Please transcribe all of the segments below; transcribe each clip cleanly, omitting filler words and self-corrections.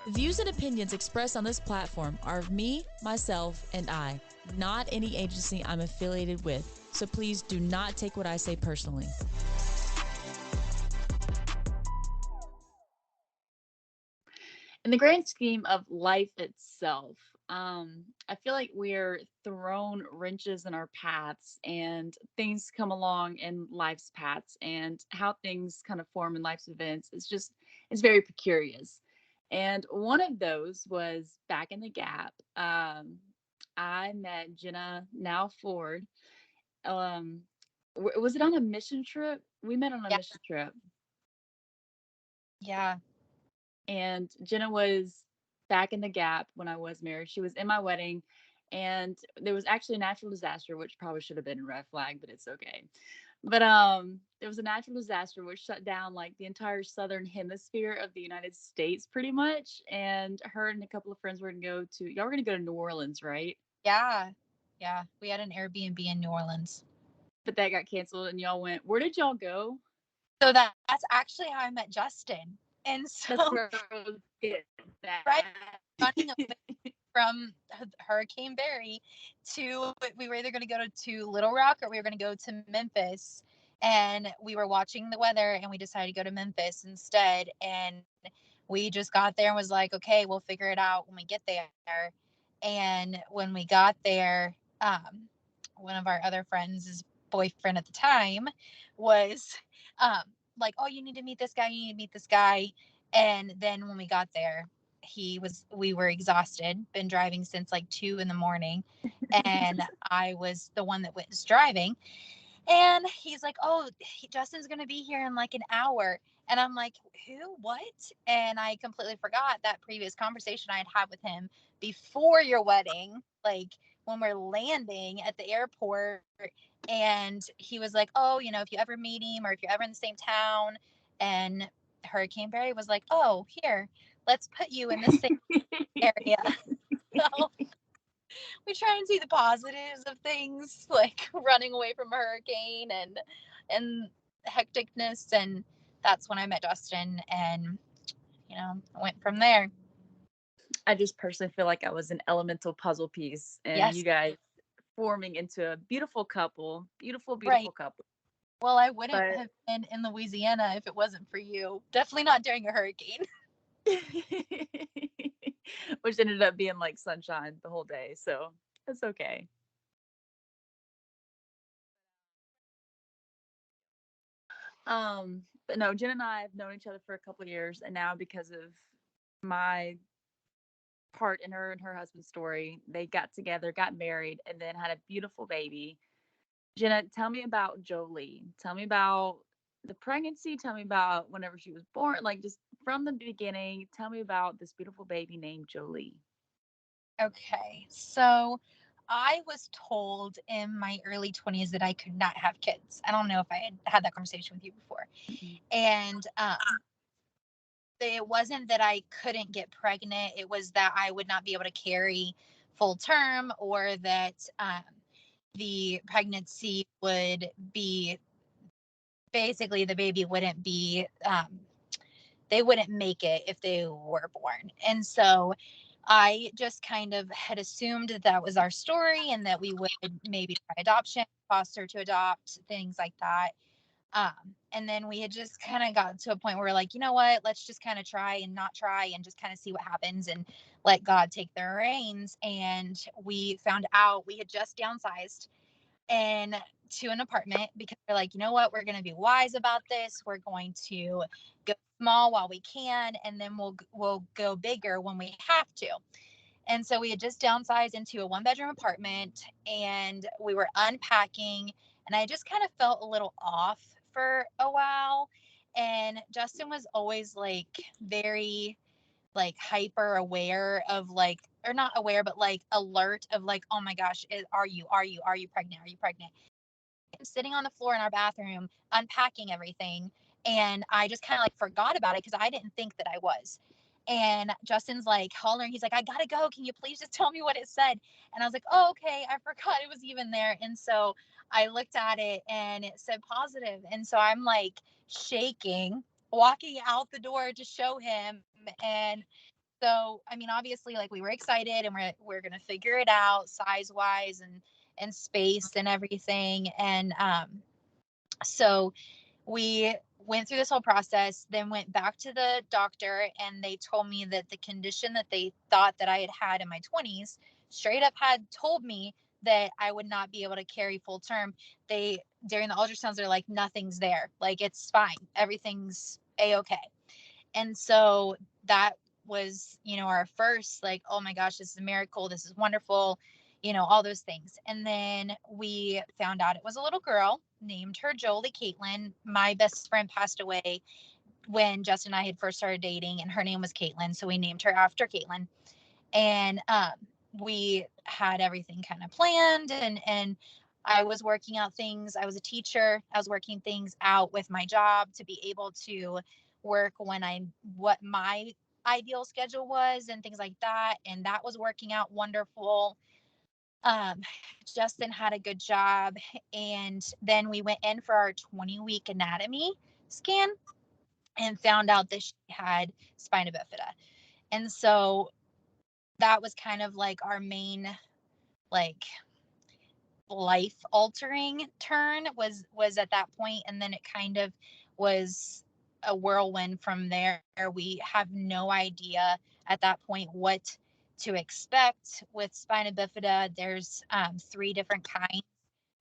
The views and opinions expressed on this platform are of me, myself, and I, not any agency I'm affiliated with. So please do not take what I say personally. In the grand scheme of life itself, I feel like we're thrown wrenches in our paths and things come along in life's paths and how things kind of form in life's events. It's very precarious. And one of those was back in the gap. I met Jenna, now Ford. Um, was it on a mission trip? We met on a Yeah. mission trip. Yeah. And Jenna was back in the gap when I was married. She was in my wedding, and there was actually a natural disaster, which probably should have been a red flag, but it's okay. But there was a natural disaster which shut down like the entire southern hemisphere of the United States, pretty much. And her and a couple of friends were gonna go to y'all were gonna go to New Orleans, right? Yeah. Yeah. We had an Airbnb in New Orleans. But that got canceled, and y'all went. Where did y'all go? So that's actually how I met Justin. And That's so, where I was getting right, that. running away from Hurricane Barry to, we were either going to go to Little Rock or we were going to go to Memphis. And we were watching the weather and we decided to go to Memphis instead. And we just got there and was like, okay, we'll figure it out when we get there. And when we got there, one of our other friends' boyfriend at the time was um, like, oh, you need to meet this guy, you need to meet this guy. And then when we got there, we were exhausted, been driving since like 2 in the morning. And I was the one that was driving. And he's like, oh, Justin's going to be here in like an hour. And I'm like, who, what? And I completely forgot that previous conversation I had had with him before your wedding, like when we're landing at the airport. And he was like, oh, if you ever meet him or if you're ever in the same town. And Hurricane Barry was like, oh, here, let's put you in the same area. So we try and see the positives of things, like running away from a hurricane and hecticness. And that's when I met Justin, and went from there. I just personally feel like I was an elemental puzzle piece, and you Yes. guys forming into a beautiful couple, beautiful, Right. beautiful couple. Well, I wouldn't But have been in Louisiana if it wasn't for you. Definitely not during a hurricane. which ended up being like sunshine the whole day, so that's okay. But no, Jen and I have known each other for a couple of years, and now because of my part in her and her husband's story, they got together, got married, and then had a beautiful baby. Jenna, tell me about Jolie. Tell me about the pregnancy. Tell me about whenever she was born. Like just from the beginning, tell me about this beautiful baby named Jolie. Okay. So I was told in my early 20s that I could not have kids. I don't know if I had had that conversation with you before. Mm-mm. And it wasn't that I couldn't get pregnant. It was that I would not be able to carry full term, or that the pregnancy would be, basically the baby wouldn't be, they wouldn't make it if they were born. And so I just kind of had assumed that that was our story and that we would maybe try adoption, foster to adopt, things like that. And then we had just kind of gotten to a point where we're like, you know what, let's just kind of try and not try and just kind of see what happens and let God take the reins. And we found out we had just downsized and to an apartment because we're like, you know what, we're going to be wise about this. We're going to go small while we can, and then we'll go bigger when we have to. And so we had just downsized into a 1 bedroom apartment, and we were unpacking, and I just kind of felt a little off for a while. And Justin was always like very like hyper aware of like, or not aware, but like alert of like, oh my gosh, are you pregnant? Are you pregnant? Sitting on the floor in our bathroom, unpacking everything. And I just kind of like forgot about it because I didn't think that I was. And Justin's like hollering, he's like, I gotta go. Can you please just tell me what it said? And I was like, oh, okay. I forgot it was even there. And so I looked at it and it said positive. And so I'm like shaking, walking out the door to show him. And So, I mean, obviously, like, we were excited, and we're gonna figure it out size wise and space and everything. And so we went through this whole process, then went back to the doctor, and they told me that the condition that they thought that I had had in my 20s straight up had told me that I would not be able to carry full term. They, during the ultrasounds, they're like, nothing's there, like, it's fine, everything's a-okay. And so that was, our first, like, oh my gosh, this is a miracle, this is wonderful, all those things. And then we found out it was a little girl, named her Jolie Katelyn. My best friend passed away when Justin and I had first started dating, and her name was Katelyn, so we named her after Katelyn. And we had everything kind of planned, and I was working out things. I was a teacher. I was working things out with my job to be able to work what my ideal schedule was and things like that. And that was working out wonderful. Um, Justin had a good job. And then we went in for our 20-week anatomy scan and found out that she had spina bifida. And so that was kind of like our main, like, life altering turn was at that point. And then it kind of was a whirlwind from there. We have no idea at that point what to expect with spina bifida. There's 3 different kinds.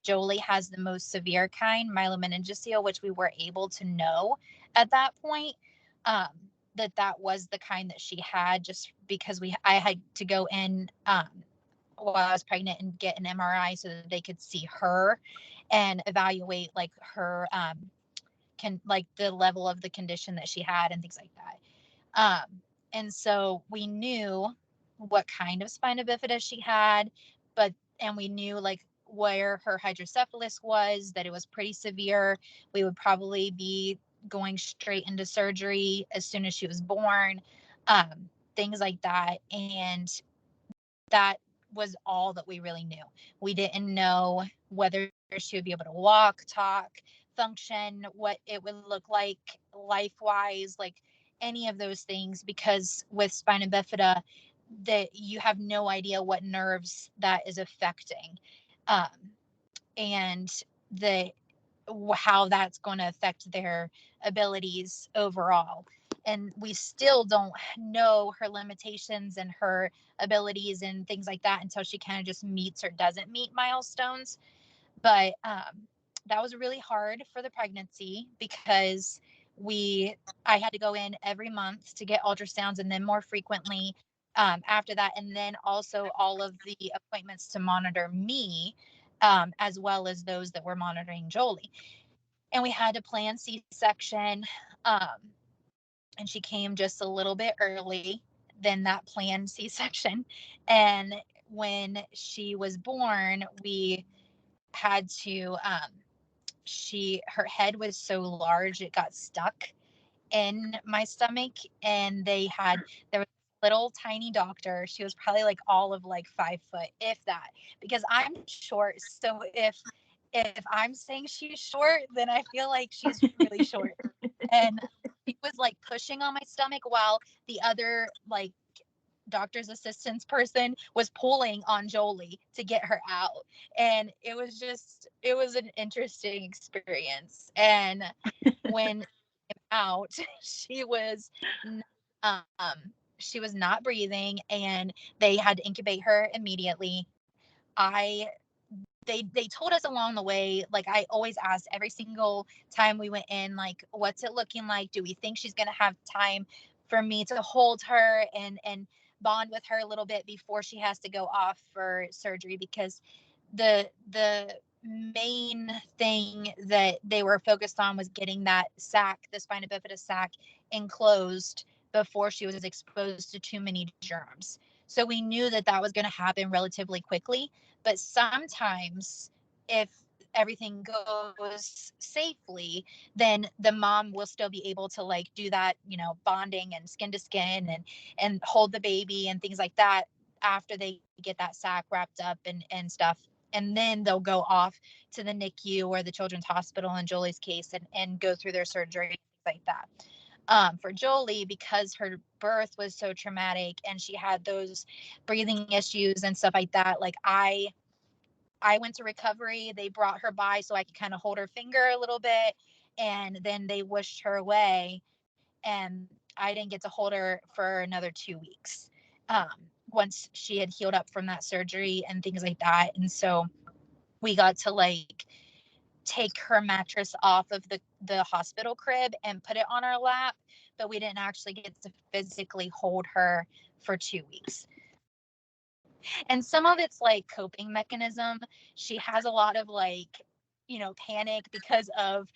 Jolie has the most severe kind, myelomeningocele, which we were able to know at that point, um, that was the kind that she had, just because I had to go in while I was pregnant and get an MRI so that they could see her and evaluate, like, her like the level of the condition that she had and things like that. And so we knew what kind of spina bifida she had, and we knew, like, where her hydrocephalus was, that it was pretty severe. We would probably be going straight into surgery as soon as she was born, things like that. And that was all that we really knew. We didn't know whether she would be able to walk, talk, function, what it would look like life wise, like any of those things, because with spina bifida, that you have no idea what nerves that is affecting, um, and the how that's going to affect their abilities overall. And we still don't know her limitations and her abilities and things like that until she kind of just meets or doesn't meet milestones. But that was really hard for the pregnancy, because I had to go in every month to get ultrasounds, and then more frequently after that, and then also all of the appointments to monitor me, as well as those that were monitoring Jolie. And we had to plan C-section, um, and she came just a little bit early than that planned C-section. And when she was born, we had to her head was so large it got stuck in my stomach. And there was a little tiny doctor. She was probably like all of like 5 foot, if that, because I'm short. So if I'm saying she's short, then I feel like she's really short. And he was like pushing on my stomach while the other, like, doctor's assistance person was pulling on Jolie to get her out. And it was an interesting experience. And when out, she was um she was not breathing, and they had to incubate her immediately. I they told us along the way, like, I always asked every single time we went in, like, what's it looking like? Do we think she's going to have time for me to hold her and bond with her a little bit before she has to go off for surgery? Because the main thing that they were focused on was getting that sac, the spina bifida sac, enclosed before she was exposed to too many germs. So we knew that that was going to happen relatively quickly. But sometimes, if everything goes safely, then the mom will still be able to, like, do that, bonding and skin to skin and hold the baby and things like that after they get that sac wrapped up and stuff. And then they'll go off to the NICU or the Children's Hospital in Jolie's case and go through their surgery, things like that. for Jolie, because her birth was so traumatic and she had those breathing issues and stuff like that. Like I went to recovery. They brought her by so I could kind of hold her finger a little bit, and then they whooshed her away, and I didn't get to hold her for another 2 weeks. Um, Once she had healed up from that surgery and things like that. And so we got to like take her mattress off of the hospital crib and put it on our lap, but we didn't actually get to physically hold her for 2 weeks. And some of it's like coping mechanism. She has a lot of like, panic because of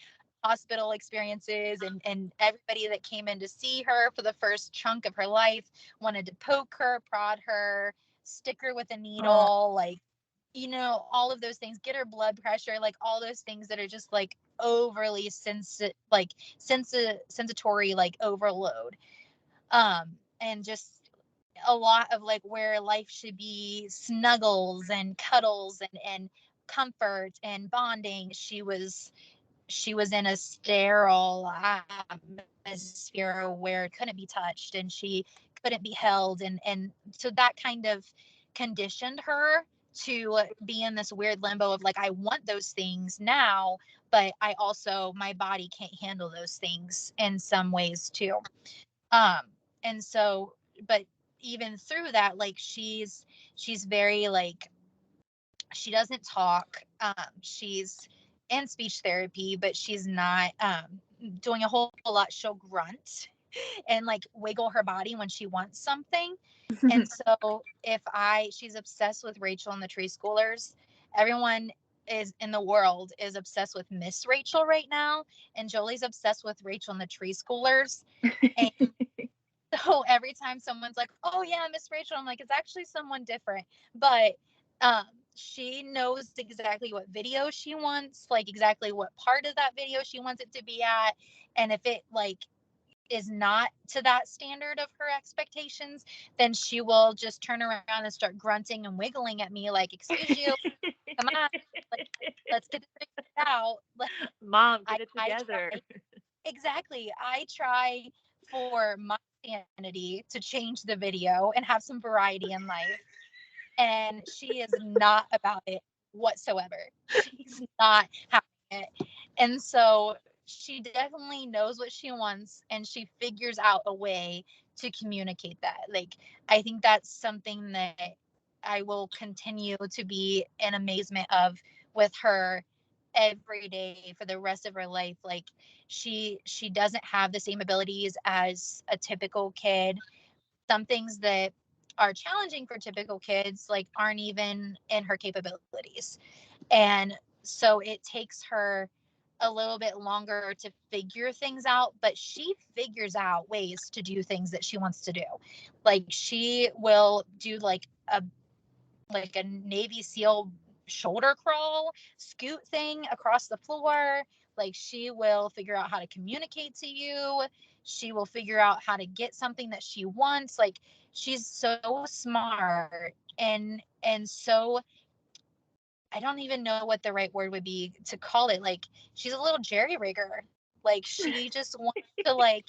hospital experiences, and everybody that came in to see her for the first chunk of her life wanted to poke her, prod her, stick her with a needle, like, all of those things, get her blood pressure, like all those things that are just like overly sensatory, like overload. And just a lot of like where life should be snuggles and cuddles and comfort and bonding. She was in a sterile atmosphere where it couldn't be touched and she couldn't be held, and so that kind of conditioned her to be in this weird limbo of like, I want those things now, but I also, my body can't handle those things in some ways too. um and so, but even through that, like she's very like, she doesn't talk. She's in speech therapy, but she's not doing a whole lot. She'll grunt and like wiggle her body when she wants something. And so she's obsessed with Rachel and the Tree Schoolers. Everyone is in the world is obsessed with Miss Rachel right now, and Jolie's obsessed with Rachel and the Tree Schoolers. And so every time someone's like, "Oh yeah, Miss Rachel," I'm like, "It's actually someone different." But um, she knows exactly what video she wants, like exactly what part of that video she wants it to be at, and if it like is not to that standard of her expectations, then she will just turn around and start grunting and wiggling at me, like, "Excuse you, come on, like, let's get this figured out." Like, Mom, I get it I together. try exactly. I try for my sanity to change the video and have some variety in life. And she is not about it whatsoever. She's not having it. And so she definitely knows what she wants and she figures out a way to communicate that. Like, I think that's something that I will continue to be in amazement of with her every day for the rest of her life. Like, she doesn't have the same abilities as a typical kid. Some things that are challenging for typical kids like aren't even in her capabilities. And so it takes her a little bit longer to figure things out, but she figures out ways to do things that she wants to do. Like, she will do like a Navy SEAL shoulder crawl, scoot thing across the floor. Like, she will figure out how to communicate to you. She will figure out how to get something that she wants. Like, she's so smart and so, I don't even know what the right word would be to call it. Like, she's a little jerry rigger. Like, she just wants to like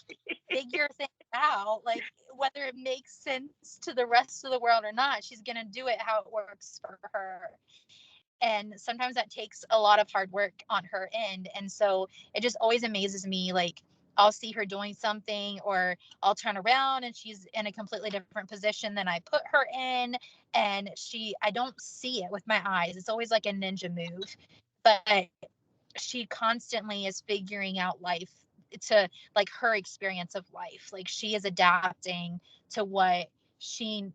figure things out. Like, whether it makes sense to the rest of the world or not, she's gonna do it how it works for her. And sometimes that takes a lot of hard work on her end. And so it just always amazes me. Like, I'll see her doing something, or I'll turn around and she's in a completely different position than I put her in. And I don't see it with my eyes. It's always like a ninja move. But she constantly is figuring out life to like her experience of life. Like, she is adapting to what she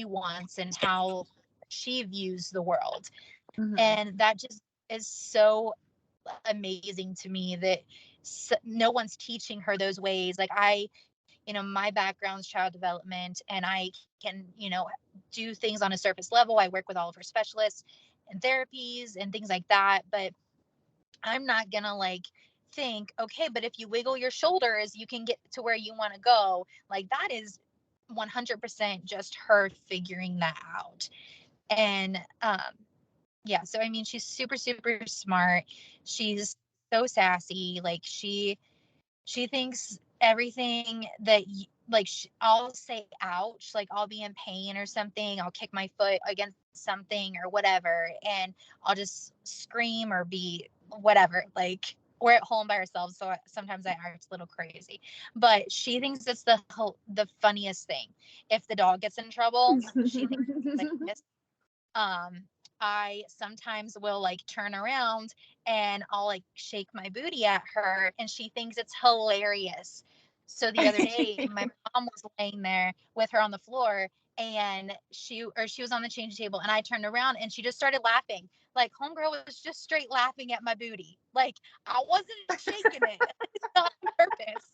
wants and how she views the world. Mhm. And that just is so amazing to me that no one's teaching her those ways. Like, my background's child development, and I can, do things on a surface level. I work with all of her specialists and therapies and things like that, but I'm not gonna like think, okay, but if you wiggle your shoulders, you can get to where you want to go. Like, that is 100% just her figuring that out. And yeah, so I mean, she's super, super smart. She's so sassy. Like, she thinks everything that like I'll say ouch, like I'll be in pain or something, I'll kick my foot against something or whatever, and I'll just scream or be whatever. Like we're at home by ourselves, so sometimes I act a little crazy, but she thinks it's the funniest thing. If the dog gets in trouble, she thinks it's the funniest. um I sometimes will like turn around and I'll like shake my booty at her and she thinks it's hilarious. So the other day my mom was laying there with her on the floor, and she was on the change table, and I turned around and she just started laughing. Like homegirl was just straight laughing at my booty. Like I wasn't shaking it. It's not on purpose.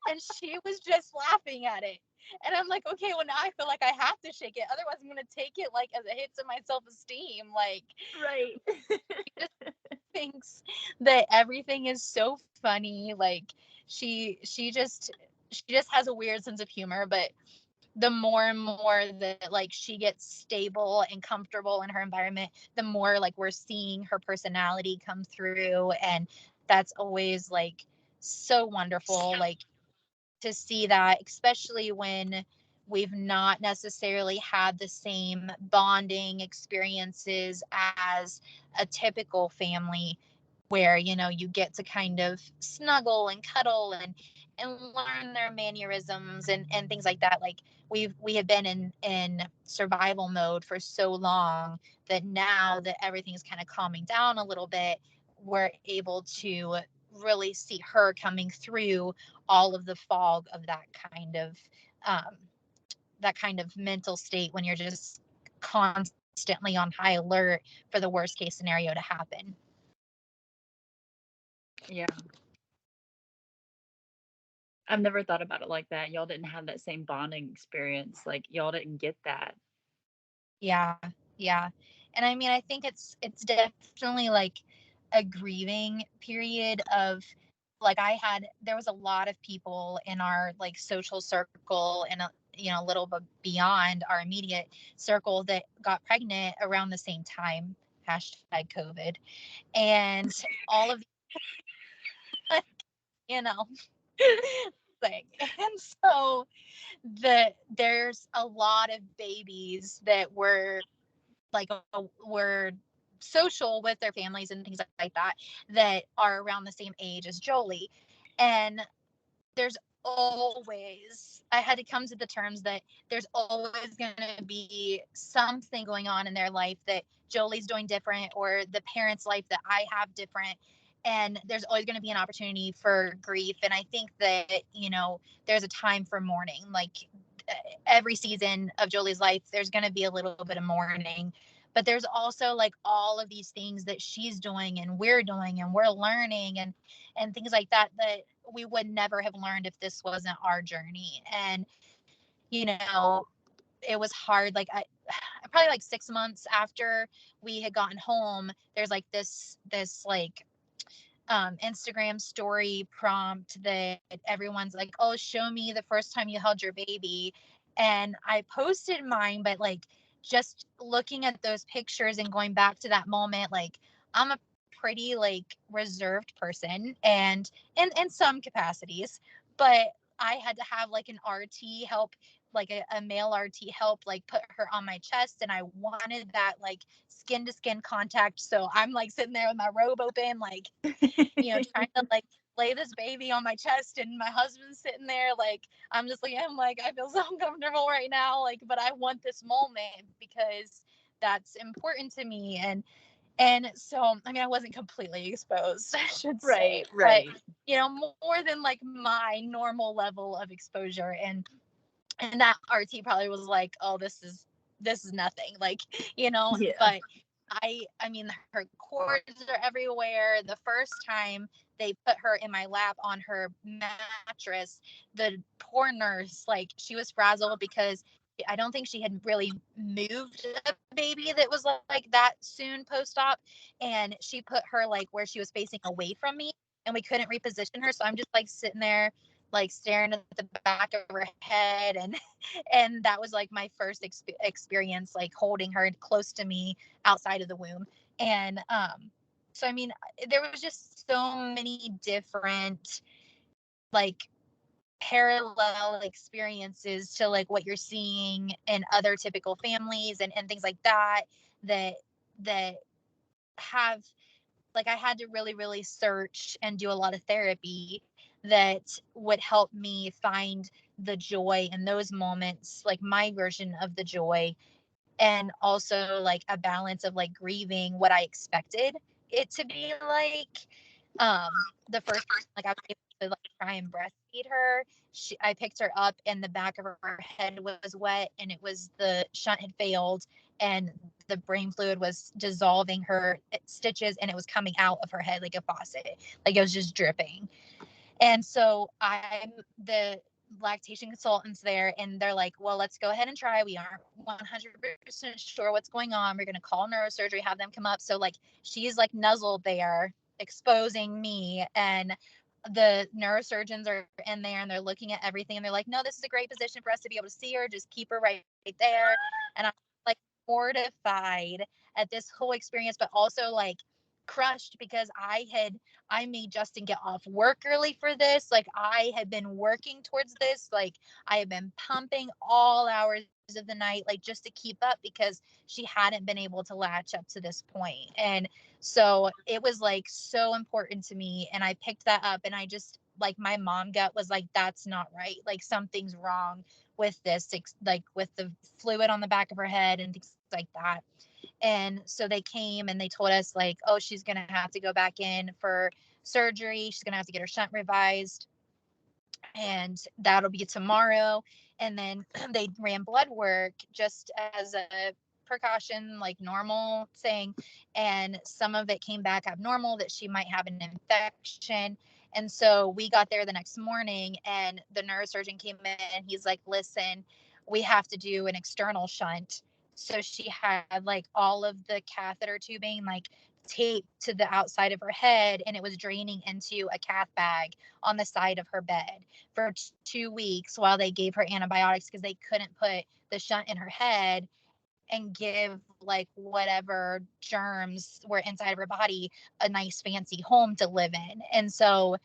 And she was just laughing at it. And I'm like, okay, well now I feel like I have to shake it. Otherwise I'm gonna take it like as a hit to my self-esteem. Like Right. she just thinks that everything is so funny. Like she just has a weird sense of humor, but the more and more that like she gets stable and comfortable in her environment, the more like we're seeing her personality come through. And that's always like so wonderful. Like to see that, especially when we've not necessarily had the same bonding experiences as a typical family, where you get to kind of snuggle and cuddle and learn their mannerisms and things like that. Like we have been in survival mode for so long that now that everything's kind of calming down a little bit, we're able to really see her coming through all of the fog of um, that kind of mental state when you're just constantly on high alert for the worst case scenario to happen. Yeah. I've never thought about it like that. Y'all didn't have that same bonding experience. Like y'all didn't get that. Yeah, yeah. And I mean, I think it's definitely like a grieving period of like there was a lot of people in our like social circle and a little bit beyond our immediate circle that got pregnant around the same time, hashtag COVID, and all of you know thing. And so there's a lot of babies that were social with their families and things like that that are around the same age as Jolie. And there's always, I had to come to the terms that there's always going to be something going on in their life that Jolie's doing different, or the parents' life that I have different. And there's always going to be an opportunity for grief. And I think that, there's a time for mourning. Like every season of Jolie's life, there's going to be a little bit of mourning. But there's also like all of these things that she's doing and we're doing and we're learning and things like that we would never have learned if this wasn't our journey. And it was hard. Like I probably like 6 months after we had gotten home, there's like this like Instagram story prompt that everyone's like, oh, show me the first time you held your baby. And I posted mine, but like just looking at those pictures and going back to that moment, like I'm a pretty like reserved person and in some capacities, but I had to have like an RT help, like a male RT help, like put her on my chest, and I wanted that like skin to skin contact. So I'm like sitting there with my robe open, like trying to like lay this baby on my chest, and my husband's sitting there like I'm just like I'm like I feel so uncomfortable right now, like, but I want this moment because that's important to me. And so I mean I wasn't completely exposed, I should say, Right. but more than like my normal level of exposure. And that RT probably was like, oh, this is nothing, like, Yeah. but I mean her cords are everywhere. The first time they put her in my lap on her mattress, the poor nurse, like she was frazzled because I don't think she had really moved a baby that was like that soon post-op, and she put her like where she was facing away from me, and we couldn't reposition her. So I'm just like sitting there like staring at the back of her head, and that was like my first experience like holding her close to me outside of the womb. And so I mean there was just so many different like parallel experiences to like what you're seeing in other typical families and things like that that have, like, I had to really, really search and do a lot of therapy that would help me find the joy in those moments, like my version of the joy, and also like a balance of like grieving what I expected it to be like. The first, like, I was able to like try and breastfeed her. I picked her up and the back of her head was wet, and it was the shunt had failed, and the brain fluid was dissolving her stitches, and it was coming out of her head like a faucet, like it was just dripping. And so I'm the lactation consultants there, and they're like, well, let's go ahead and try. We aren't 100% sure what's going on. We're going to call neurosurgery, have them come up. So like she's like nuzzled there, exposing me, and the neurosurgeons are in there and they're looking at everything, and they're like, no, this is a great position for us to be able to see her. Just keep her right there. And I'm like mortified at this whole experience, but also like crushed because I made Justin get off work early for this. Like I had been working towards this. Like I had been pumping all hours of the night, like just to keep up, because she hadn't been able to latch up to this point. And so it was like so important to me. And I picked that up, and I just, like, my mom gut was like, that's not right. Like something's wrong with this, like with the fluid on the back of her head and things like that. And so they came and they told us like, oh, she's going to have to go back in for surgery. She's going to have to get her shunt revised, and that'll be tomorrow. And then they ran blood work just as a precaution, like normal thing. And some of it came back abnormal, that she might have an infection. And so we got there the next morning, and the neurosurgeon came in and he's like, listen, we have to do an external shunt. So she had like all of the catheter tubing like taped to the outside of her head, and it was draining into a cath bag on the side of her bed for 2 weeks while they gave her antibiotics, because they couldn't put the shunt in her head and give like whatever germs were inside of her body a nice fancy home to live in. And so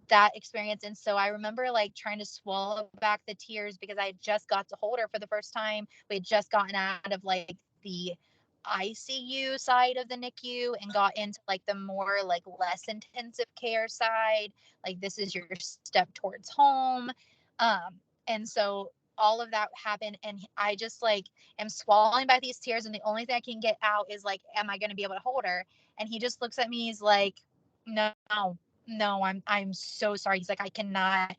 that experience, and so I remember like trying to swallow back the tears because I had just got to hold her for the first time. We had just gotten out of like the ICU side of the NICU and got into like the more like less intensive care side. Like this is your step towards home. And so all of that happened, and I just like am swallowing back these tears, and the only thing I can get out is like, am I going to be able to hold her? And he just looks at me, he's like, no, no, I'm so sorry. He's like, I cannot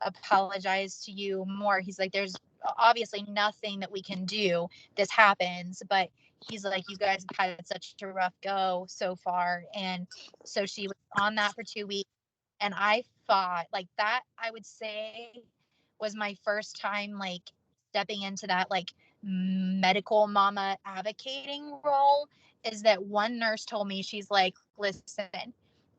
apologize to you more. He's like, there's obviously nothing that we can do. This happens, but he's like, you guys have had such a rough go so far. And so she was on that for 2 weeks, and I fought like that. I would say was my first time like stepping into that like medical mama advocating role. Is that one nurse told me, she's like, listen,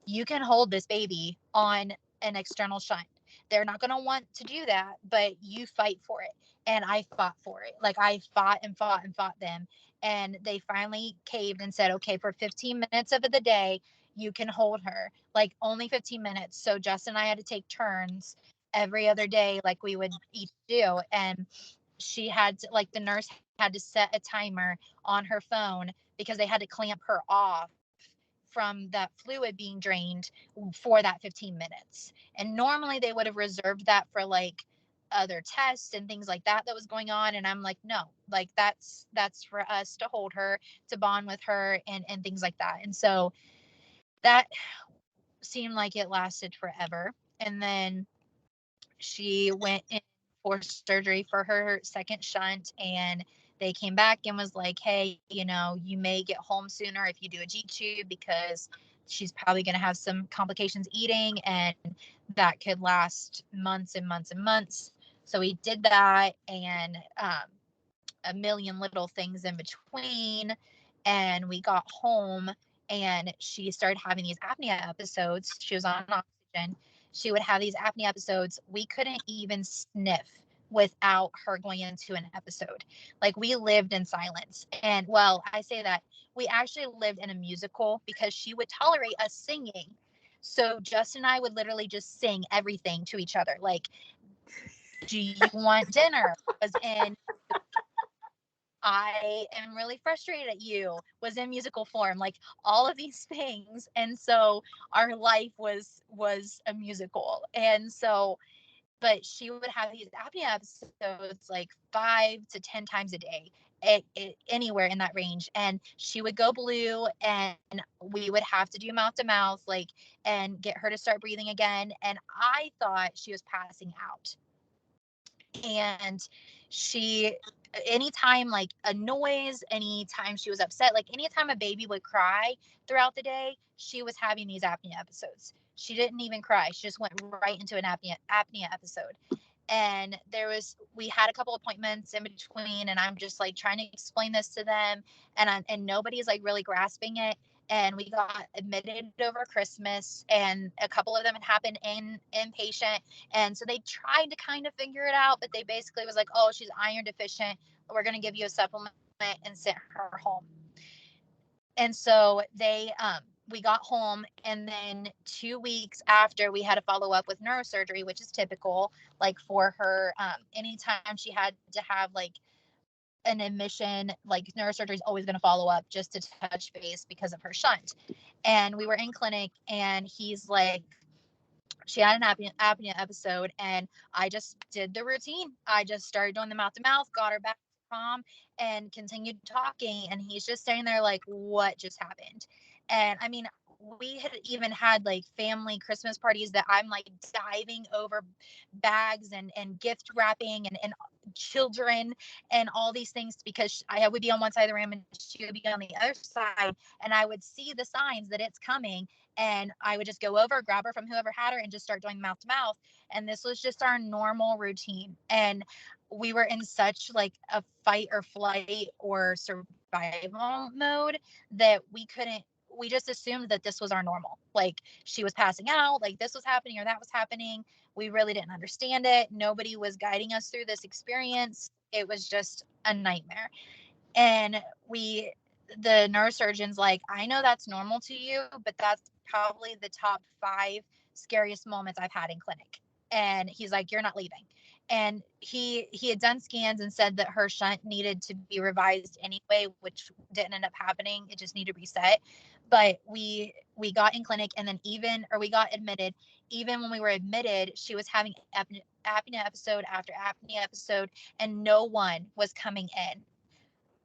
you can hold this baby on an external shunt. They're not going to want to do that, but you fight for it. And I fought for it. Like I fought and fought and fought them. And they finally caved and said, okay, for 15 minutes of the day, you can hold her, like only 15 minutes. So Justin and I had to take turns every other day, like we would each do. And she had to, like, the nurse had to set a timer on her phone because they had to clamp her off from that fluid being drained for that 15 minutes. And normally they would have reserved that for like other tests and things like that was going on. And I'm like, no, like that's for us to hold her, to bond with her, and things like that. And so that seemed like it lasted forever. And then she went in for surgery for her second shunt, and they came back and was like, hey, you may get home sooner if you do a G tube, because she's probably going to have some complications eating, and that could last months and months and months. So we did that, and a million little things in between. And we got home, and she started having these apnea episodes. She was on oxygen. She would have these apnea episodes. We couldn't even sniff without her going into an episode. Like we lived in silence. And well, I say that we actually lived in a musical because she would tolerate us singing. So Justin and I would literally just sing everything to each other. Like Do you want dinner? Was in I am really frustrated at you, was in musical form, like all of these things. And so our life was a musical. And so, but she would have these apnea episodes like 5 to 10 times a day, anywhere in that range. And she would go blue, and we would have to do mouth to mouth, like, and get her to start breathing again. And I thought she was passing out. And she, anytime like a noise, anytime she was upset, like anytime a baby would cry throughout the day, she was having these apnea episodes. She didn't even cry, she just went right into an apnea episode. And we had a couple appointments in between, and I'm just like trying to explain this to them, and nobody's like really grasping it. And we got admitted over Christmas, and a couple of them had happened inpatient. And so they tried to kind of figure it out, but they basically was like, oh, she's iron deficient, we're going to give you a supplement, and sent her home. And so we got home, and then 2 weeks after, we had to follow up with neurosurgery, which is typical, like for her. Anytime she had to have like an admission, like neurosurgery is always going to follow up just to touch base because of her shunt. And we were in clinic, and he's like, she had an apnea episode, and I just did the routine. I just started doing the mouth to mouth, got her back calm, and continued talking. And he's just standing there like, what just happened? And I mean, we had even had like family Christmas parties that I'm like diving over bags and gift wrapping and children and all these things, because I would be on one side of the room and she would be on the other side, and I would see the signs that it's coming, and I would just go over, grab her from whoever had her, and just start doing mouth to mouth. And this was just our normal routine. And we were in such like a fight or flight or survival mode that we just assumed that this was our normal. Like she was passing out, like this was happening or that was happening. We really didn't understand it. Nobody was guiding us through this experience. It was just a nightmare. And the neurosurgeon's like, I know that's normal to you, but that's probably the top 5 scariest moments I've had in clinic. And he's like, you're not leaving. And he had done scans and said that her shunt needed to be revised anyway, which didn't end up happening. It just needed reset. But we got in clinic, and then we got admitted. Even when we were admitted, she was having apnea episode after apnea episode, and no one was coming in.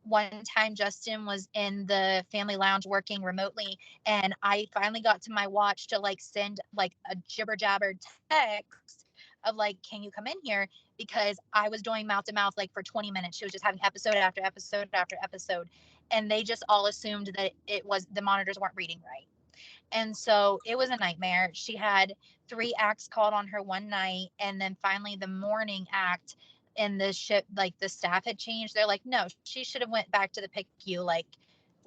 One time Justin was in the family lounge working remotely, and I finally got to my watch to like send like a jibber jabber text of like, can you come in here? Because I was doing mouth to mouth like for 20 minutes. She was just having episode after episode after episode. And they just all assumed that the monitors weren't reading right. And so it was a nightmare. She had 3 acts called on her one night. And then finally the morning act in the ship, like the staff had changed. They're like, no, she should have went back to the PICU like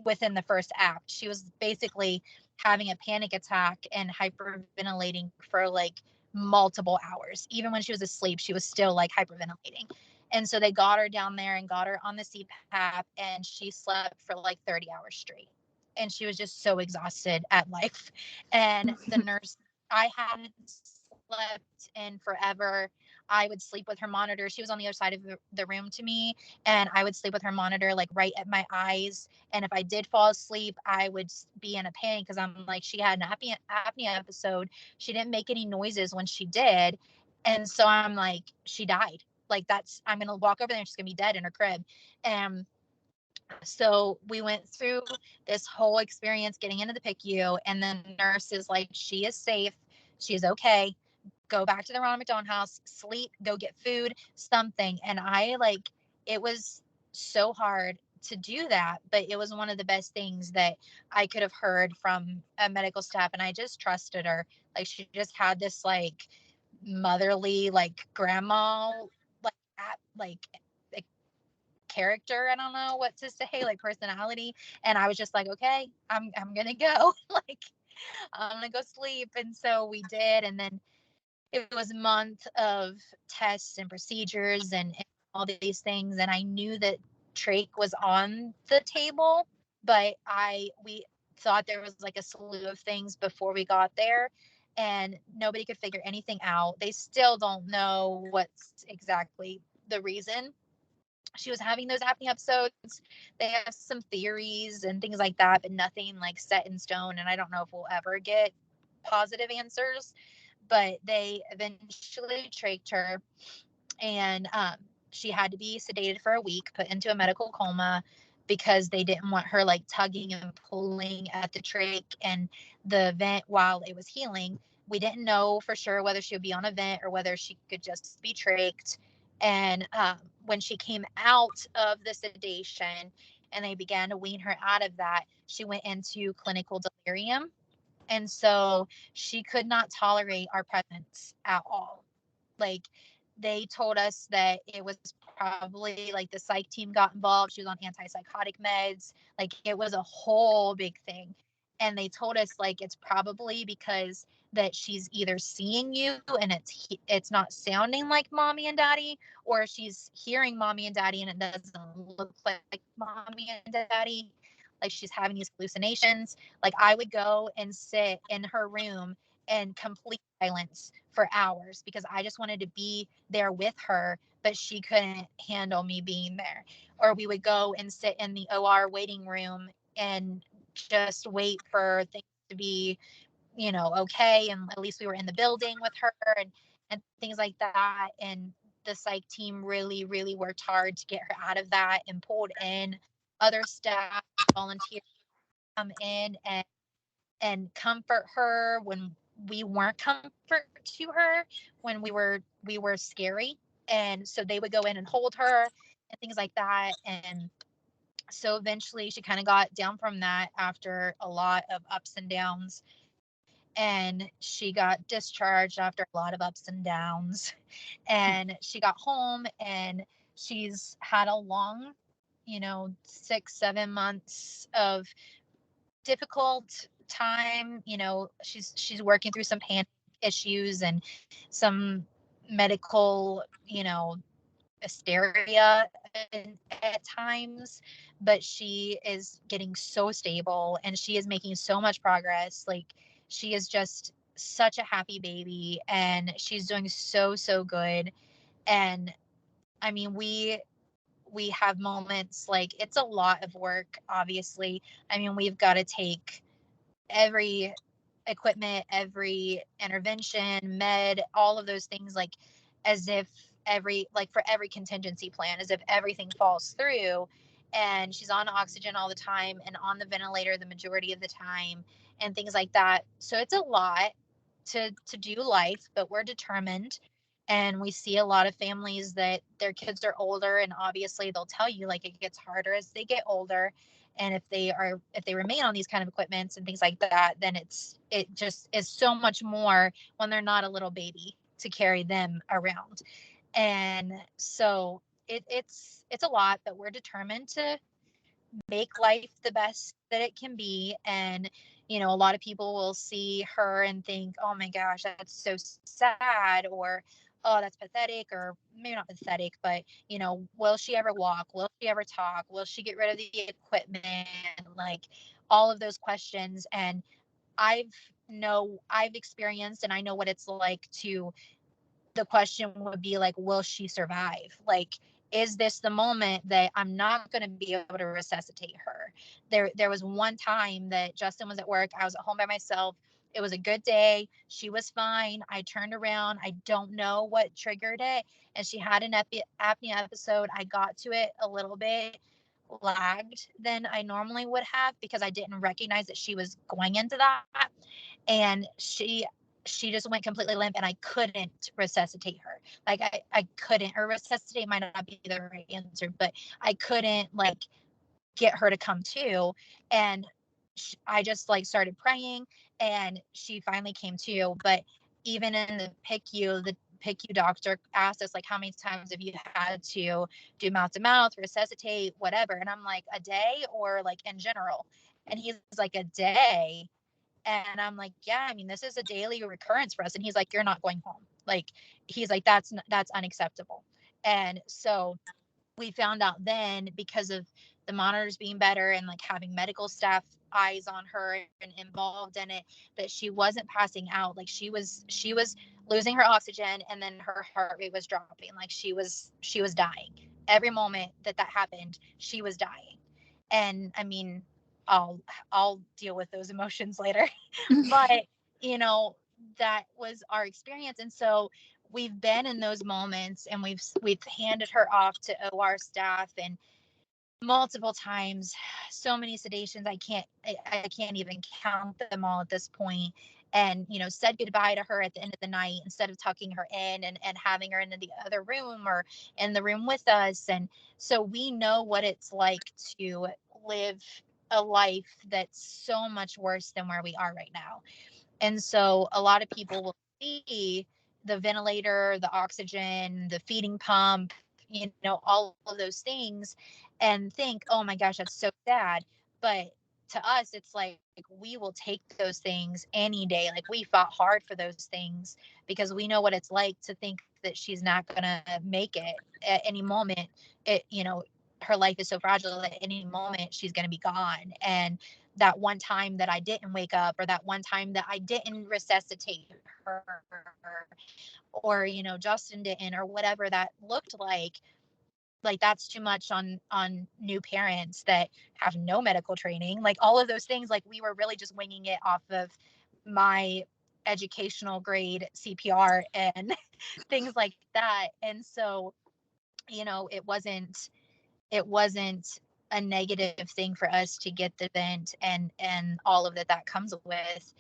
within the first act. She was basically having a panic attack and hyperventilating for like multiple hours. Even when she was asleep, she was still like hyperventilating. And so they got her down there and got her on the CPAP, and she slept for like 30 hours straight. And she was just so exhausted at life. And the nurse, I hadn't slept in forever. I would sleep with her monitor. She was on the other side of the room to me, and I would sleep with her monitor like right at my eyes. And if I did fall asleep, I would be in a panic because I'm like, she had an apnea episode. She didn't make any noises when she did. And so I'm like, she died. Like I'm going to walk over there and she's going to be dead in her crib. And so we went through this whole experience getting into the PICU, and then the nurse is like, she is safe. She is okay. Go back to the Ronald McDonald House, sleep, go get food, something. And it was so hard to do that, but it was one of the best things that I could have heard from a medical staff. And I just trusted her. Like she just had this like motherly, like grandma, like character. I don't know what to say, like personality. And I was just like, okay, I'm gonna go. Like I'm gonna go sleep. And so we did. And then it was a month of tests and procedures and all these things. And I knew that trach was on the table, but we thought there was like a slew of things before we got there. and nobody could figure anything out. They still don't know what's exactly the reason she was having those apnea episodes. They have some theories and things like that, but nothing like set in stone. And I don't know if we'll ever get positive answers, but they eventually trached her, and she had to be sedated for a week, put into a medical coma, because they didn't want her like tugging and pulling at the trach and the vent while it was healing. We didn't know for sure whether she would be on a vent or whether she could just be trached. And when she came out of the sedation and they began to wean her out of that, she went into clinical delirium. And so she could not tolerate our presence at all. Like, they told us that it was probably like the psych team got involved. She was on antipsychotic meds. Like, it was a whole big thing. And they told us like it's probably because that she's either seeing you and it's not sounding like mommy and daddy, or she's hearing mommy and daddy and it doesn't look like mommy and daddy. Like, she's having these hallucinations. Like, I would go and sit in her room in complete silence for hours because I just wanted to be there with her, but she couldn't handle me being there. Or we would go and sit in the OR waiting room and just wait for things to be, okay. And at least we were in the building with her, and things like that. And the psych team really, really worked hard to get her out of that and pulled in other staff, volunteers come in and comfort her when we weren't comfort to her, when we were scary. And so they would go in and hold her and things like that. And so eventually she kind of got down from that after a lot of ups and downs, and she got discharged after a lot of ups and downs. And she got home, and she's had a long, 6-7 months of difficult time. She's working through some panic issues and some medical, hysteria at times, but she is getting so stable and she is making so much progress. Like, she is just such a happy baby and she's doing so, so good. And I mean, we have moments like it's a lot of work, obviously. I mean, we've got to take every equipment, every intervention, med, all of those things, like as if for every contingency plan, as if everything falls through. And she's on oxygen all the time and on the ventilator the majority of the time and things like that. So it's a lot to do life, but we're determined. And we see a lot of families that their kids are older, and obviously they'll tell you like it gets harder as they get older. And if they remain on these kind of equipments and things like that, then it just is so much more when they're not a little baby to carry them around. And so it's a lot, but we're determined to make life the best that it can be. And a lot of people will see her and think, oh my gosh, that's so sad, or oh, that's pathetic, or maybe not pathetic, but will she ever walk, will she ever talk, will she get rid of the equipment, like all of those questions. And i've I've experienced, and I know what it's like to, the question would be like, will she survive? Like, is this the moment that I'm not going to be able to resuscitate her? There was one time that Justin was at work. I was at home by myself. It was a good day. She was fine. I turned around. I don't know what triggered it. And she had an apnea episode. I got to it a little bit lagged than I normally would have because I didn't recognize that she was going into that. And she just went completely limp and I couldn't resuscitate her. Like, I couldn't, or resuscitate might not be the right answer, but I couldn't like get her to come to. And I just like started praying and she finally came to. But even in the PICU doctor asked us like, how many times have you had to do mouth to mouth, resuscitate, whatever? And I'm like, a day or like in general? And he's like, a day. And I'm like, yeah, I mean, this is a daily recurrence for us. And he's like, you're not going home. Like, he's like, that's unacceptable. And so we found out then, because of the monitors being better and like having medical staff eyes on her and involved in it, that she wasn't passing out. Like she was losing her oxygen, and then her heart rate was dropping. Like she was dying. Every moment that that happened, she was dying. And I mean, I'll I'll deal with those emotions later. But, you know, that was our experience. And so we've been in those moments, and we've handed her off to OR staff, and multiple times, so many sedations, I can't even count them all at this point. And, you know, said goodbye to her at the end of the night, instead of tucking her in and having her into the other room or in the room with us. And so we know what it's like to live a life that's so much worse than where we are right now. And so a lot of people will see the ventilator, the oxygen, the feeding pump, you know, all of those things, and think, oh my gosh, that's so sad. But to us, it's like we will take those things any day. Like we fought hard for those things because we know what it's like to think that she's not going to make it at any moment. It, you know, her life is so fragile that at any moment she's going to be gone. And that one time that I didn't wake up, or that one time that I didn't resuscitate her, or, you know, Justin didn't, or whatever that looked like that's too much on new parents that have no medical training. Like all of those things, like we were really just winging it off of my educational grade CPR and things like that. And so, you know, it wasn't a negative thing for us to get the vent and all of that comes with.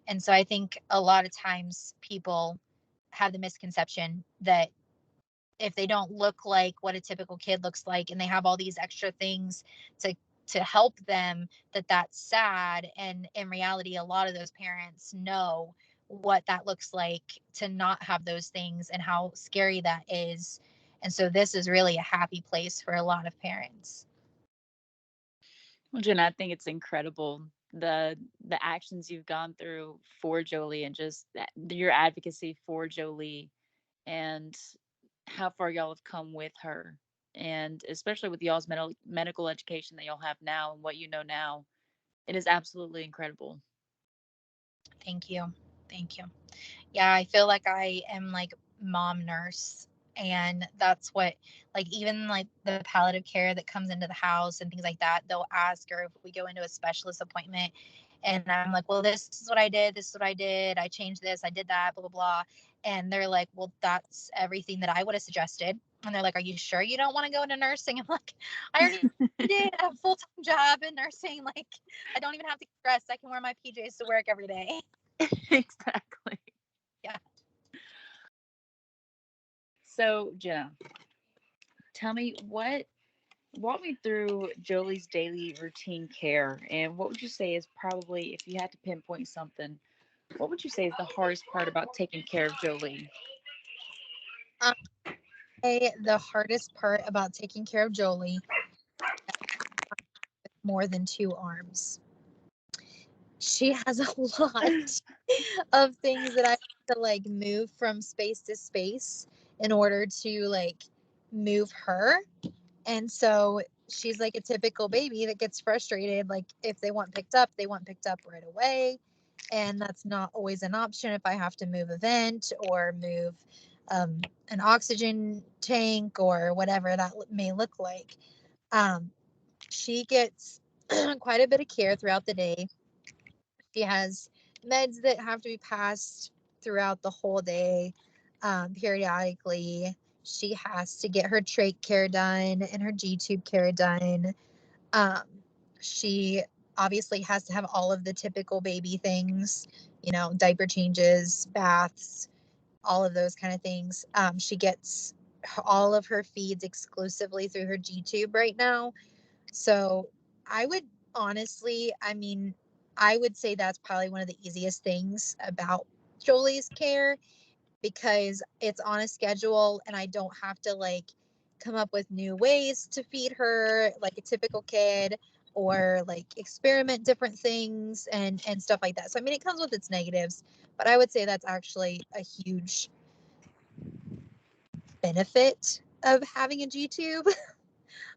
And so I think a lot of times people have the misconception that if they don't look like what a typical kid looks like, and they have all these extra things to help them, that's sad. And in reality, a lot of those parents know what that looks like to not have those things and how scary that is. And so this is really a happy place for a lot of parents. Well, Jenna, I think it's incredible the actions you've gone through for Jolie, and just your advocacy for Jolie, and how far y'all have come with her, and especially with y'all's medical education that y'all have now and what you know now. It is absolutely incredible. Thank you. Thank you. Yeah, I feel like I am like mom nurse. And that's what, like, even like the palliative care that comes into the house and things like that, they'll ask, or if we go into a specialist appointment, and I'm like, well, this is what I did. This is what I did. I changed this. I did that, blah, blah, blah. And they're like, well, that's everything that I would have suggested. And they're like, are you sure you don't want to go into nursing? I'm like, I already did a full-time job in nursing. Like, I don't even have to get dressed. I can wear my PJs to work every day. Exactly. Yeah. So, Jenna, tell me walk me through Jolie's daily routine care, and what would you say is probably, if you had to pinpoint something, what would you say is the hardest part about taking care of Jolie? Um, the hardest part about taking care of Jolie, more than two arms. She has a lot of things that I have to like move from space to space in order to like move her. And so she's like a typical baby that gets frustrated. Like if they want picked up, they want picked up right away. And that's not always an option if I have to move a vent or move an oxygen tank or whatever that may look like. Um, she gets quite a bit of care throughout the day. She has meds that have to be passed throughout the whole day, periodically. She has to get her trach care done and her G tube care done. Um, she obviously has to have all of the typical baby things, you know, diaper changes, baths, all of those kind of things. She gets all of her feeds exclusively through her G tube right now. So I would honestly, I mean, I would say that's probably one of the easiest things about Jolie's care, because it's on a schedule and I don't have to like come up with new ways to feed her like a typical kid, or like experiment different things and stuff like that. So I mean, it comes with its negatives, but I would say that's actually a huge benefit of having a G tube.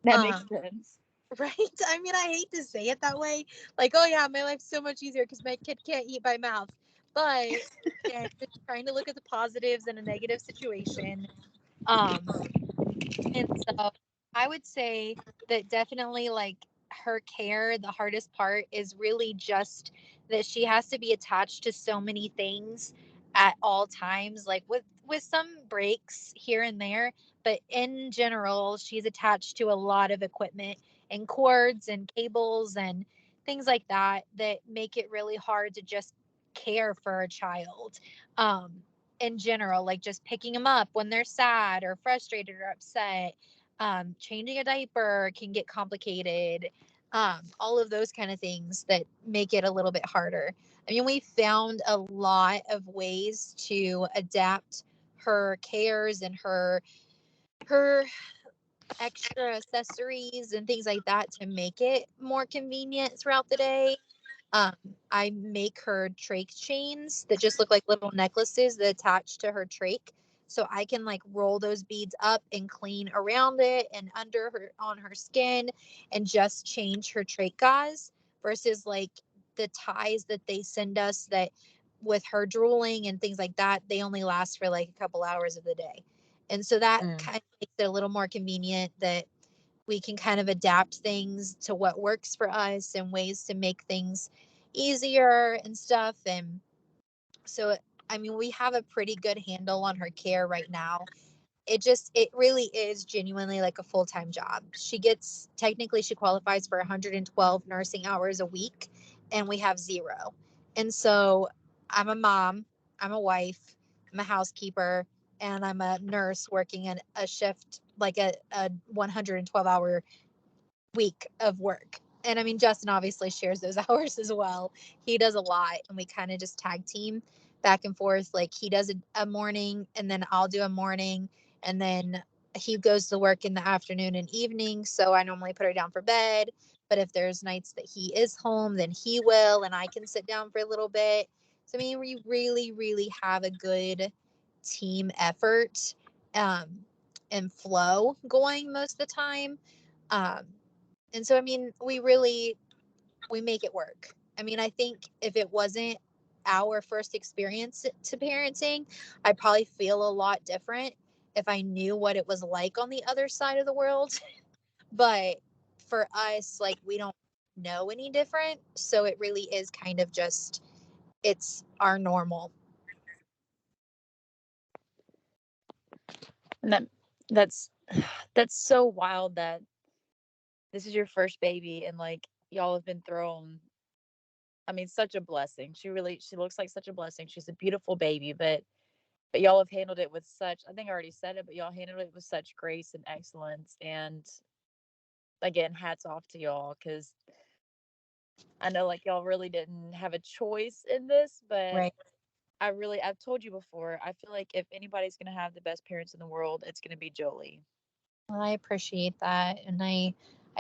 That makes um sense. Right? I mean, I hate to say it that way. Like, oh yeah, my life's so much easier because my kid can't eat by mouth. But again, just trying to look at the positives in a negative situation. Um, and so I would say that definitely like her care, the hardest part is really just that she has to be attached to so many things at all times, like with some breaks here and there, but in general, she's attached to a lot of equipment and cords and cables and things like that that make it really hard to just care for a child. Um, in general, like just picking them up when they're sad or frustrated or upset. Changing a diaper can get complicated. All of those kind of things that make it a little bit harder. I mean, we found a lot of ways to adapt her cares and her extra accessories and things like that to make it more convenient throughout the day. Um, I make her trach chains that just look like little necklaces that attach to her trach. So I can like roll those beads up and clean around it and under her on her skin and just change her trach gauze versus like the ties that they send us that with her drooling and things like that, they only last for like a couple hours of the day. And so that kind of makes it a little more convenient that we can kind of adapt things to what works for us and ways to make things easier and stuff. And so, I mean, we have a pretty good handle on her care right now. It really is genuinely like a full-time job. She qualifies for 112 nursing hours a week, and we have 0. And so I'm a mom, I'm a wife, I'm a housekeeper, and I'm a nurse working in a shift, like a 112-hour week of work. And I mean, Justin obviously shares those hours as well. He does a lot, and we kind of just tag team back and forth. Like he does a morning, and then I'll do a morning, and then he goes to work in the afternoon and evening. So I normally put her down for bed. But if there's nights that he is home, then he will, and I can sit down for a little bit. So I mean, we really, really have a good team effort um, and flow going most of the time. Um, and so, I mean, we make it work. I mean, I think if it wasn't our first experience to parenting, I'd probably feel a lot different if I knew what it was like on the other side of the world. But for us, like, we don't know any different. So it really is kind of just, it's our normal. And that's that's so wild that this is your first baby and like y'all have been thrown. I mean, such a blessing. She looks like such a blessing. She's a beautiful baby, but y'all have handled it with such, I think I already said it, but y'all handled it with such grace and excellence. And again, hats off to y'all because I know like y'all really didn't have a choice in this, but Right. I've told you before, I feel like if anybody's going to have the best parents in the world, it's going to be Jolie. Well, I appreciate that. And I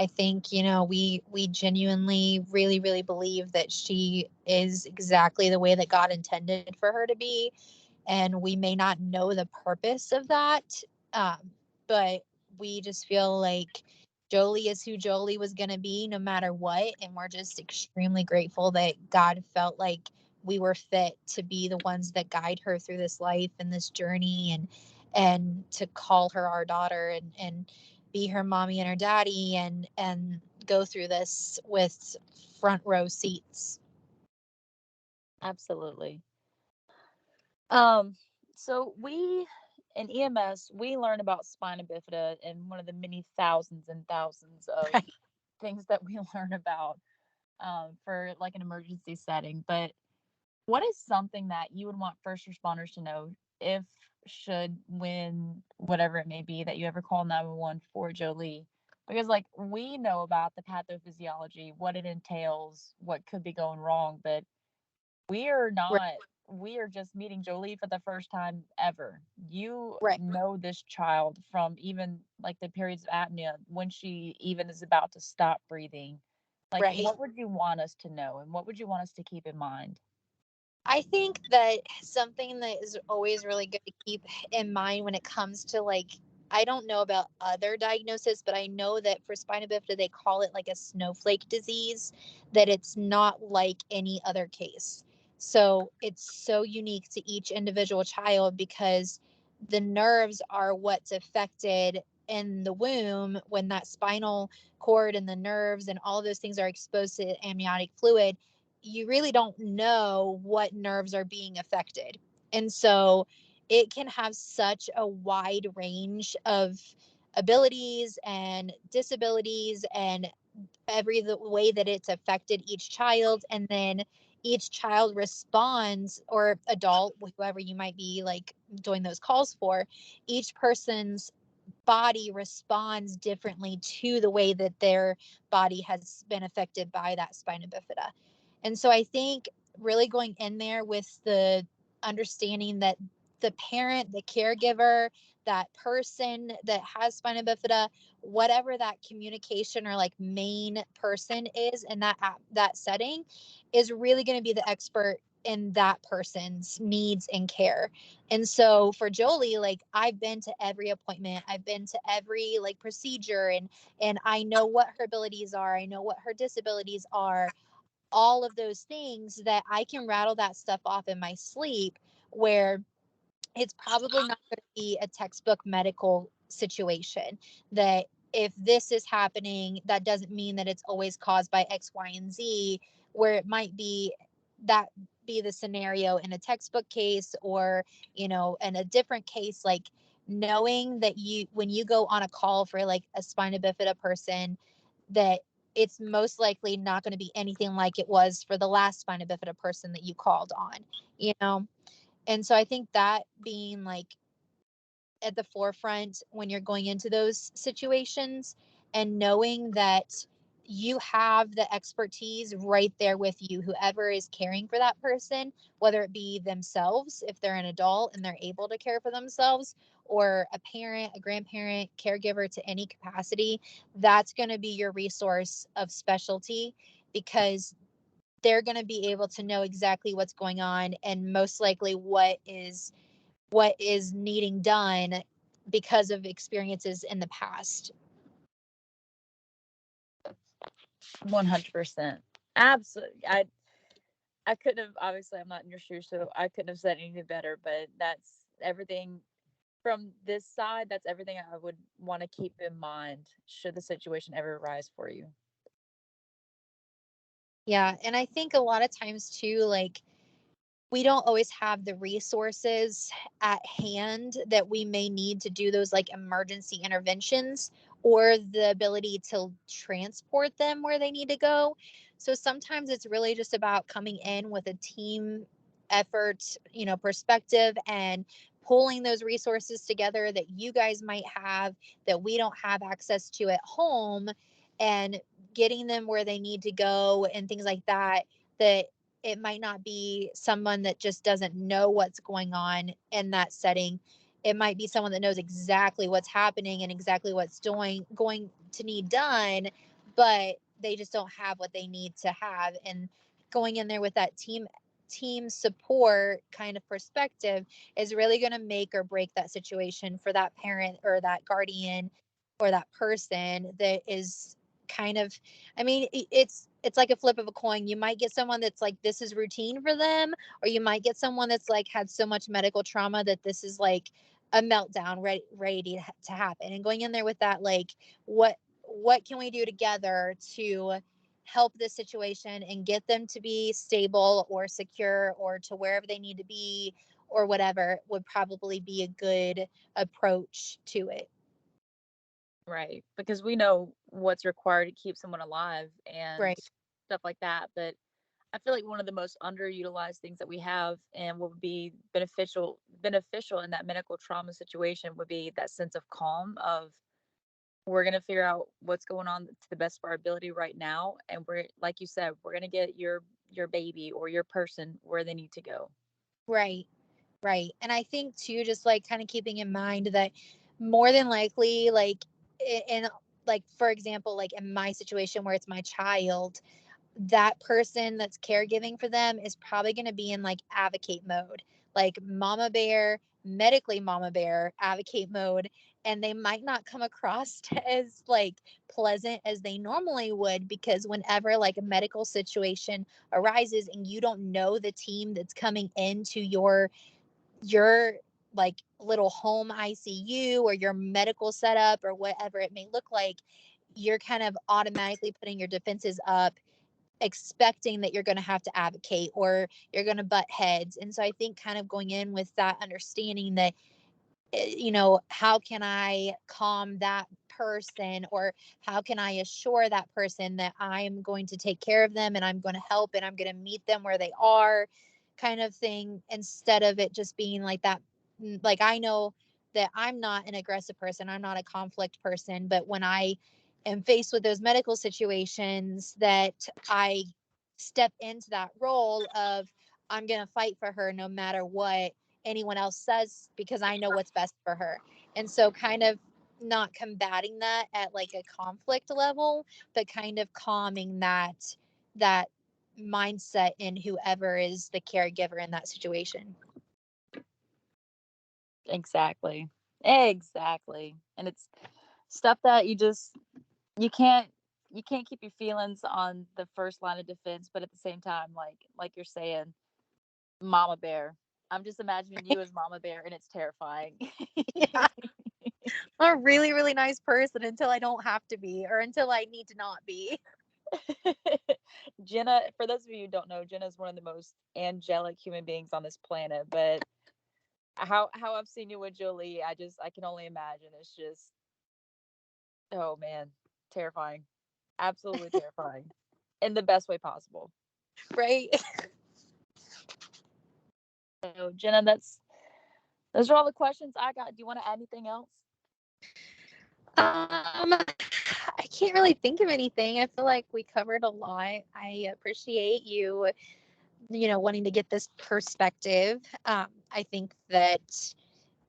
think, you know, we genuinely really, really believe that she is exactly the way that God intended for her to be. And we may not know the purpose of that. Um, but we just feel like Jolie is who Jolie was going to be no matter what. And we're just extremely grateful that God felt like we were fit to be the ones that guide her through this life and this journey and to call her our daughter and be her mommy and her daddy and go through this with front row seats. Absolutely. Um, so we in EMS we learn about spina bifida and one of the many thousands and thousands of Right. things that we learn about for like an emergency setting. But what is something that you would want first responders to know if, should, when, whatever it may be, that you ever call 911 for Jolie? Because like we know about the pathophysiology, what it entails, what could be going wrong, but we are Right. not, we are just meeting Jolie for the first time ever. You Right. know this child from even like the periods of apnea when she even is about to stop breathing. Like, Right. what would you want us to know and what would you want us to keep in mind? I think that something that is always really good to keep in mind when it comes to like I don't know about other diagnosis, but I know that for spina bifida, they call it like a snowflake disease, that it's not like any other case. So it's so unique to each individual child because the nerves are what's affected in the womb when that spinal cord and the nerves and all of those things are exposed to amniotic fluid. You really don't know what nerves are being affected. And so it can have such a wide range of abilities and disabilities and every the way that it's affected each child, and then each child responds, or adult, whoever you might be like doing those calls for, each person's body responds differently to the way that their body has been affected by that spina bifida. And so I think really going in there with the understanding that the parent, the caregiver, that person that has spina bifida, whatever that communication or like main person is in that setting, is really going to be the expert in that person's needs and care. And so for Jolie, like I've been to every appointment, I've been to every like procedure, and I know what her abilities are, I know what her disabilities are, all of those things that I can rattle that stuff off in my sleep, where it's probably not going to be a textbook medical situation. That if this is happening, that doesn't mean that it's always caused by X, Y, and Z, where it might be that be the scenario in a textbook case, or, you know, in a different case, like knowing that you, when you go on a call for like a spina bifida person, that it's most likely not going to be anything like it was for the last spina bifida person that you called on, you know? And so I think that being like at the forefront when you're going into those situations, and knowing that you have the expertise right there with you, whoever is caring for that person, whether it be themselves, if they're an adult and they're able to care for themselves, or a parent, a grandparent, caregiver to any capacity, that's going to be your resource of specialty, because they're going to be able to know exactly what's going on, and most likely what is needing done because of experiences in the past. 100%. Absolutely. I couldn't have, obviously I'm not in your shoes, so I couldn't have said anything better, but that's everything from this side. That's everything I would want to keep in mind should the situation ever arise for you. Yeah, and I think a lot of times too, like we don't always have the resources at hand that we may need to do those like emergency interventions, or the ability to transport them where they need to go. So sometimes it's really just about coming in with a team effort, you know, perspective, and pulling those resources together that you guys might have that we don't have access to at home, and getting them where they need to go and things like that. That it might not be someone that just doesn't know what's going on in that setting. It might be someone that knows exactly what's happening and exactly what's going to need done, but they just don't have what they need to have. And going in there with that team support kind of perspective is really going to make or break that situation for that parent or that guardian or that person that is kind of, I mean, it's like a flip of a coin. You might get someone that's like this is routine for them, or you might get someone that's like had so much medical trauma that this is like a meltdown ready to happen. And going in there with that, like what can we do together to help this situation and get them to be stable or secure or to wherever they need to be, or whatever would probably be a good approach to it. Right. Because we know what's required to keep someone alive and Right. stuff like that. But I feel like one of the most underutilized things that we have and will be beneficial in that medical trauma situation would be that sense of calm of we're going to figure out what's going on to the best of our ability right now, and we're, like you said, we're going to get your baby or your person where they need to go. Right. Right. And I think too, just like kind of keeping in mind that more than likely, like in like, for example, like in my situation where it's my child, that person that's caregiving for them is probably going to be in like advocate mode, like mama bear, medically mama bear advocate mode. and they might not come across as like pleasant as they normally would, because whenever like a medical situation arises and you don't know the team that's coming into your like little home ICU or your medical setup or whatever it may look like, you're kind of automatically putting your defenses up, expecting that you're going to have to advocate or you're going to butt heads. And so I think kind of going in with that understanding that, how can I calm that person, or how can I assure that person that I'm going to take care of them and I'm going to help and I'm going to meet them where they are, kind of thing, instead of it just being like that. Like, I know that I'm not an aggressive person, I'm not a conflict person, but when I am faced with those medical situations, that I step into that role of, I'm going to fight for her no matter what anyone else says, because I know what's best for her. And so kind of not combating that at like a conflict level, but kind of calming that mindset in whoever is the caregiver in that situation. Exactly. Exactly. And it's stuff that you can't keep your feelings on the first line of defense, but at the same time, like you're saying, mama bear. I'm just imagining you as mama bear, and it's terrifying. Yeah. I'm a really, really nice person until I don't have to be, or until I need to not be. Jenna, for those of you who don't know, Jenna is one of the most angelic human beings on this planet. But how I've seen you with Jolie, I can only imagine. It's just, oh man, terrifying, absolutely terrifying, in the best way possible. Right. So Jenna, those are all the questions I got. Do you want to add anything else? I can't really think of anything. I feel like we covered a lot. I appreciate you, wanting to get this perspective. I think that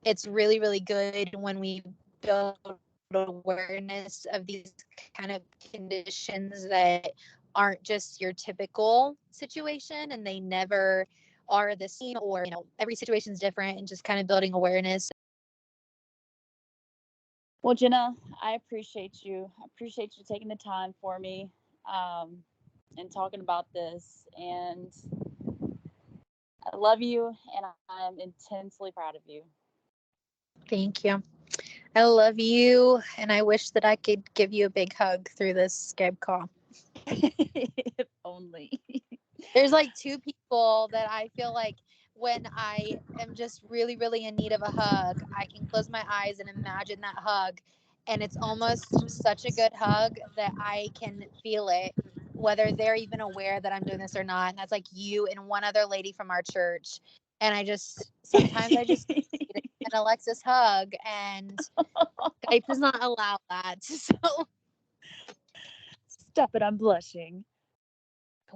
it's really, really good when we build awareness of these kind of conditions that aren't just your typical situation, and they never are the same, or, every situation is different, and just kind of building awareness. Well, Jenna, I appreciate you. I appreciate you taking the time for me, and talking about this. And I love you, and I'm intensely proud of you. Thank you. I love you, and I wish that I could give you a big hug through this Skype call. If only. There's like two people that I feel like when I am just really, really in need of a hug, I can close my eyes and imagine that hug. And it's almost such a good hug that I can feel it, whether they're even aware that I'm doing this or not. And that's like you and one other lady from our church. And sometimes I just need an Alexis hug, and Skype does not allow that. So, Stop it, I'm blushing.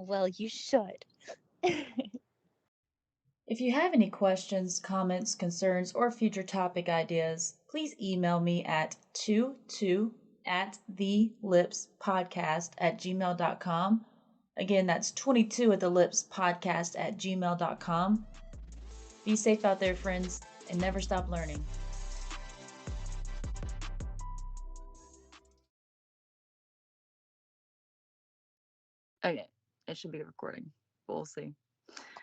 well, you should. If you have any questions, comments, concerns, or future topic ideas, please email me at 22@thelipspodcast@gmail.com. Again, that's 22@thelipspodcast@gmail.com. Be safe out there, friends, and never stop learning. Okay, it should be recording. We'll see.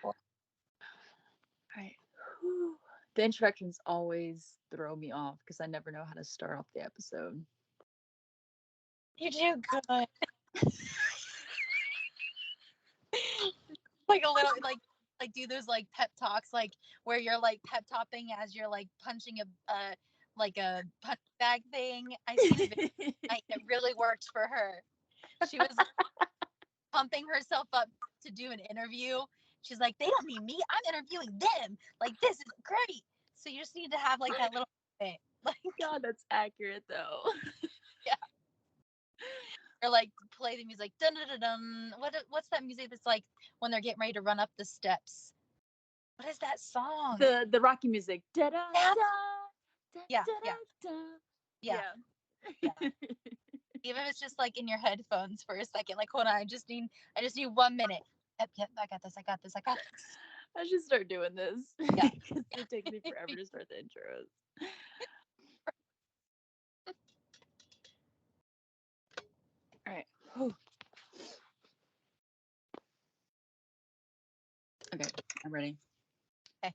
Cool. All right. The introductions always throw me off because I never know how to start off the episode. You do good. Like a little, like do those like pep talks, like where you're like pep topping as you're like punching a like a punch bag thing. I seen a video. It really worked for her. She was pumping herself up to do an interview. She's like, they don't need me, I'm interviewing them. Like, this is great. So you just need to have like that little bit. Like, God, that's accurate though. yeah. Or like play the music, dun dun dun dun. What's that music that's like when they're getting ready to run up the steps? What is that song? The Rocky music. Da da da. Yeah, yeah. Even if it's just like in your headphones for a second, like, hold on, I just need 1 minute. Yep, I got this. I should start doing this. Yeah. It takes me forever to start the intros. Okay, I'm ready. Okay.